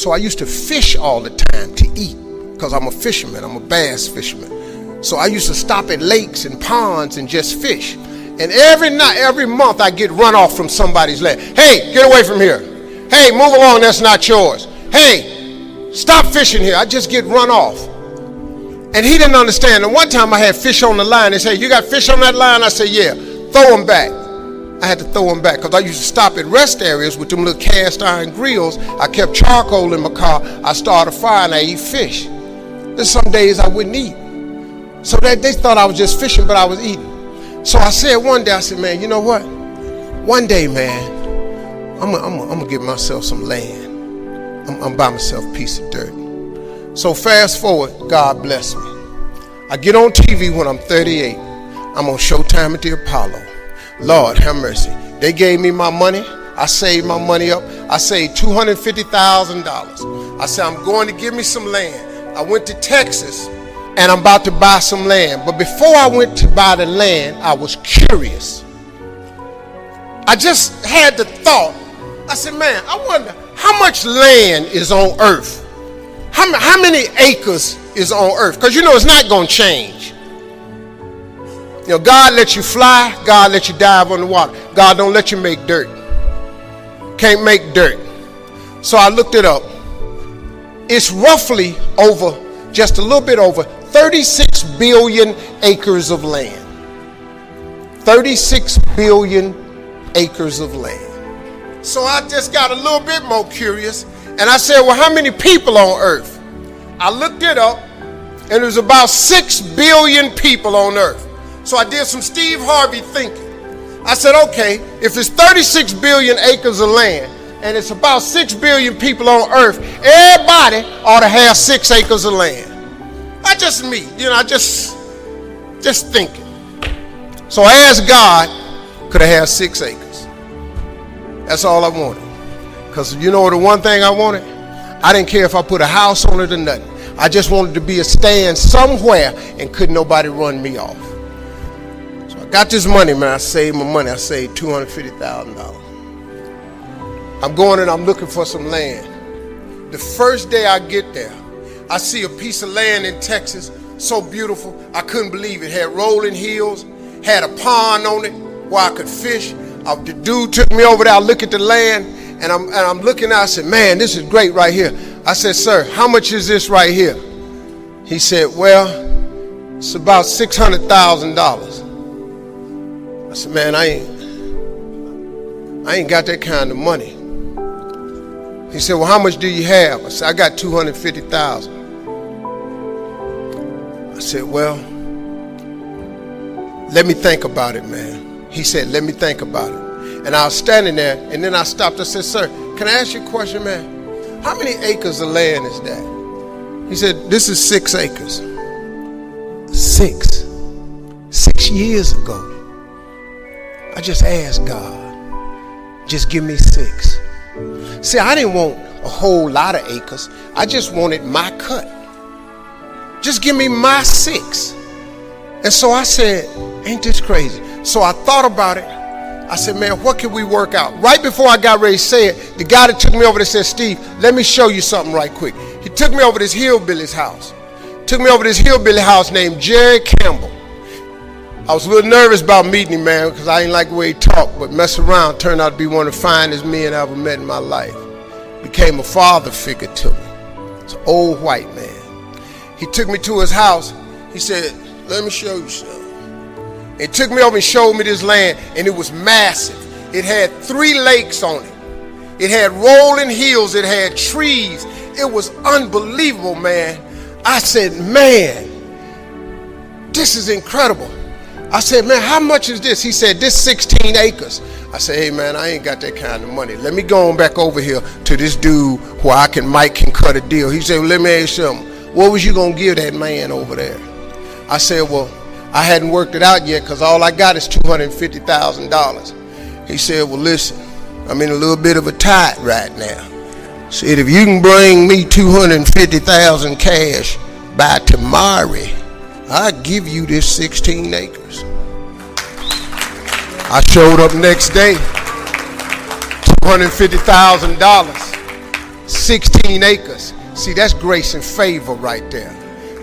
So I used to fish all the time to eat because I'm a fisherman. I'm a bass fisherman. So I used to stop at lakes and ponds and just fish. And every month I get run off from somebody's land. Hey, get away from here. Hey, move along, that's not yours. Hey, stop fishing here. I just get run off. And he didn't understand. And one time I had fish on the line. They said, you got fish on that line? I said, yeah. Throw them back. I had to throw them back because I used to stop at rest areas with them little cast iron grills. I kept charcoal in my car. I started a fire and I eat fish. There's some days I wouldn't eat. So they thought I was just fishing, but I was eating. So I said one day, I said, man, you know what? One day, man, I'm gonna give myself some land. I'm buy myself a piece of dirt. So fast forward, God bless me. I get on TV when I'm 38. I'm on Showtime at the Apollo. Lord have mercy. They gave me my money. I saved my money up. I saved $250,000. I said, I'm going to give me some land. I went to Texas and I'm about to buy some land. But before I went to buy the land, I was curious. I just had the thought. I said, man, I wonder how much land is on earth? How many acres is on earth? Because you know it's not going to change. You know, God lets you fly. God lets you dive on the water. God don't let you make dirt. Can't make dirt. So I looked it up. It's roughly over, just a little bit over, 36 billion acres of land. 36 billion acres of land. So I just got a little bit more curious. And I said, well, how many people on earth? I looked it up, and there's about 6 billion people on earth. So I did some Steve Harvey thinking. I said, okay, if it's 36 billion acres of land, and it's about 6 billion people on earth, everybody ought to have 6 acres of land. Not just me, you know, I just thinking. So I asked God, could I have 6 acres? That's all I wanted. Because you know the one thing I wanted? I didn't care if I put a house on it or nothing. I just wanted to be a stand somewhere and couldn't nobody run me off. So I got this money, man. I saved my money. I saved $250,000. I'm going and I'm looking for some land. The first day I get there, I see a piece of land in Texas, so beautiful. I couldn't believe it. It had rolling hills, had a pond on it where I could fish. The dude took me over there. I look at the land. And I'm looking out, I said, man, this is great right here. I said, sir, how much is this right here? He said, well, it's about $600,000. I said, man, I ain't got that kind of money. He said, well, how much do you have? I said, I got $250,000. I said, well, let me think about it, man. He said, let me think about it. And I was standing there, and then I stopped. I said, sir, can I ask you a question, man? How many acres of land is that? He said, this is 6 acres. 6 years ago, I just asked God, just give me 6. See, I didn't want a whole lot of acres. I just wanted my cut. Just give me my 6. And so I said, ain't this crazy? So I thought about it. I said, man, what can we work out? Right before I got ready to say it, the guy that took me over there said, Steve, let me show you something right quick. He took me over to this hillbilly's house. Took me over to this hillbilly house named Jerry Campbell. I was a little nervous about meeting him, man, because I didn't like the way he talked, but mess around, turned out to be one of the finest men I ever met in my life. Became a father figure to me. It's an old white man. He took me to his house. He said, let me show you something. He took me over and showed me this land, and it was massive. It had 3 lakes on it. It had rolling hills. It had trees. It was unbelievable, man. I said, man, this is incredible. I said, man, how much is this? He said, this 16 acres. I said, hey, man, I ain't got that kind of money. Let me go on back over here to this dude where Mike can cut a deal. He said, well, let me ask you something. What was you going to give that man over there? I said, well, I hadn't worked it out yet because all I got is $250,000. He said, well, listen, I'm in a little bit of a tight right now. Said, if you can bring me $250,000 cash by tomorrow, I'll give you this 16 acres. I showed up next day, $250,000. 16 acres. See, that's grace and favor right there.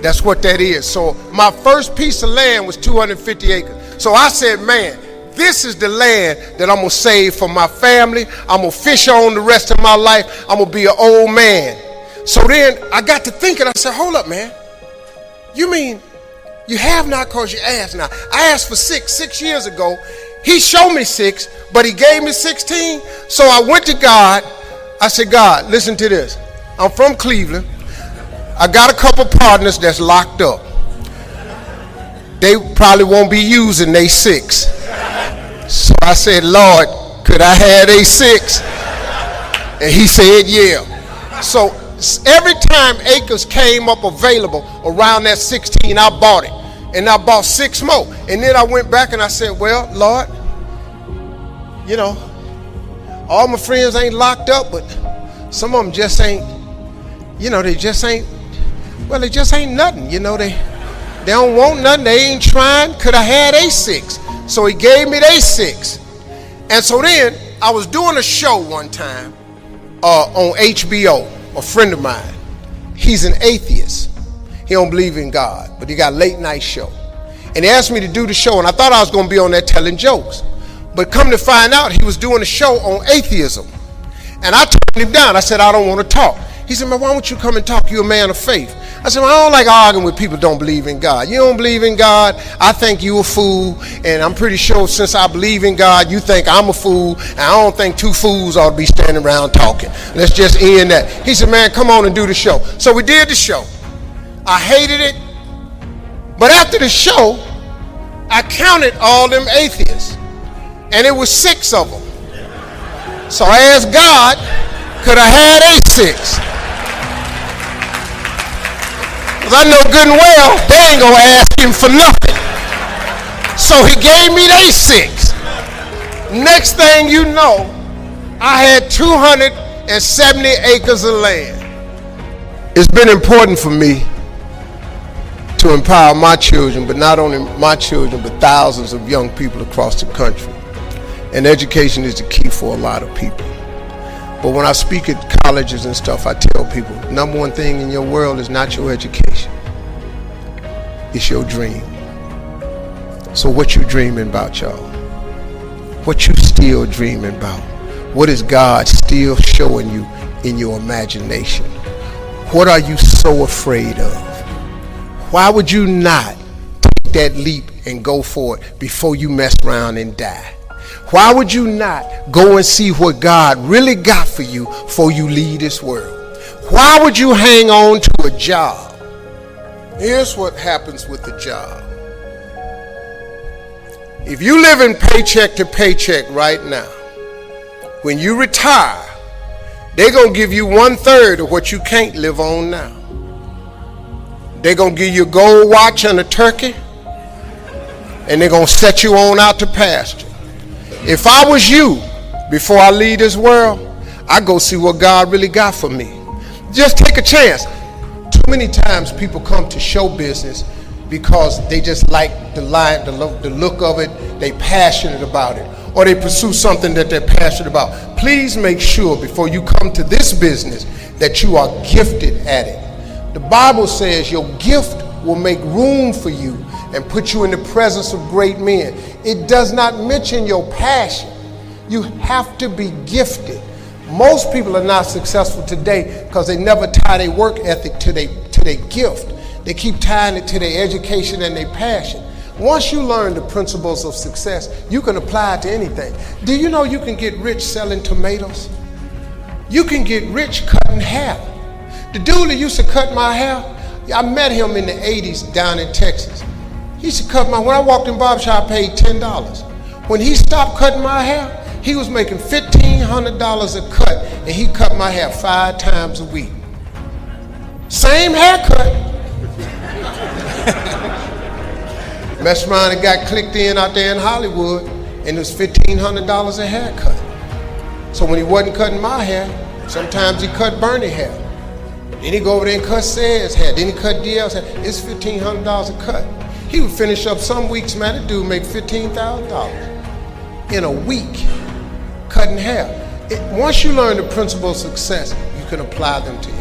That's what that is. So my first piece of land was 250 acres. So I said, man, this is the land that I'm going to save for my family. I'm going to fish on the rest of my life. I'm going to be an old man. So then I got to thinking, I said, hold up, man. You mean you have not because you ask not? I asked for 6 years ago. He showed me 6, but he gave me 16. So I went to God. I said, God, listen to this. I'm from Cleveland. I got a couple partners that's locked up. They probably won't be using they 6. So I said, Lord, could I have a 6? And he said, yeah. So every time acres came up available around that 16, I bought it. And I bought 6 more. And then I went back and I said, well, Lord, you know, all my friends ain't locked up, but some of them just ain't, you know, they just ain't nothing. You know, they don't want nothing. They ain't trying. Could I had a 6? So he gave me a 6. And so then I was doing a show one time on HBO, a friend of mine. He's an atheist. He don't believe in God, but he got a late night show. And he asked me to do the show, and I thought I was going to be on there telling jokes. But come to find out, he was doing a show on atheism. And I turned him down. I said, I don't want to talk. He said, man, why don't you come and talk? You're a man of faith. I said, well, I don't like arguing with people who don't believe in God. You don't believe in God, I think you a fool. And I'm pretty sure since I believe in God, you think I'm a fool. And I don't think 2 fools ought to be standing around talking. Let's just end that. He said, man, come on and do the show. So we did the show. I hated it. But after the show, I counted all them atheists. And it was 6 of them. So I asked God, could I have a 6? Because I know good and well, they ain't going to ask him for nothing. So he gave me a 6. Next thing you know, I had 270 acres of land. It's been important for me to empower my children, but not only my children, but thousands of young people across the country. And education is the key for a lot of people. But when I speak at colleges and stuff, I tell people, number one thing in your world is not your education. It's your dream. So what you dreaming about, y'all? What you still dreaming about? What is God still showing you in your imagination? What are you so afraid of? Why would you not take that leap and go for it before you mess around and die? Why would you not go and see what God really got for you before you leave this world? Why would you hang on to a job? Here's what happens with the job. If you live in paycheck to paycheck right now, when you retire, they're going to give you 1/3 of what you can't live on now. They're going to give you a gold watch and a turkey, and they're going to set you on out to pasture. If I was you, before I leave this world, I'd go see what God really got for me. Just take a chance. Too many times people come to show business because they just like the look of it, they passionate about it, or they pursue something that they're passionate about. Please make sure before you come to this business that you are gifted at it. The Bible says your gift will make room for you and put you in the presence of great men. It does not mention your passion. You have to be gifted. Most people are not successful today because they never tie their work ethic to their gift. They keep tying it to their education and their passion. Once you learn the principles of success, you can apply it to anything. Do you know you can get rich selling tomatoes? You can get rich cutting hair. The dude that used to cut my hair, I met him in the 80s down in Texas. He used to cut my, when I walked in barbershop, I paid $10. When he stopped cutting my hair, he was making $1,500 a cut, and he cut my hair 5 times a week. Same haircut. Messed around and got clicked in out there in Hollywood, and it was $1,500 a haircut. So when he wasn't cutting my hair, sometimes he cut Bernie hair. Then he go over there and cut Sayers' hair. Then he cut DL's hair. It's $1,500 a cut. He would finish up some weeks, man, that dude make $15,000 in a week cutting hair. Once you learn the principle of success, you can apply them to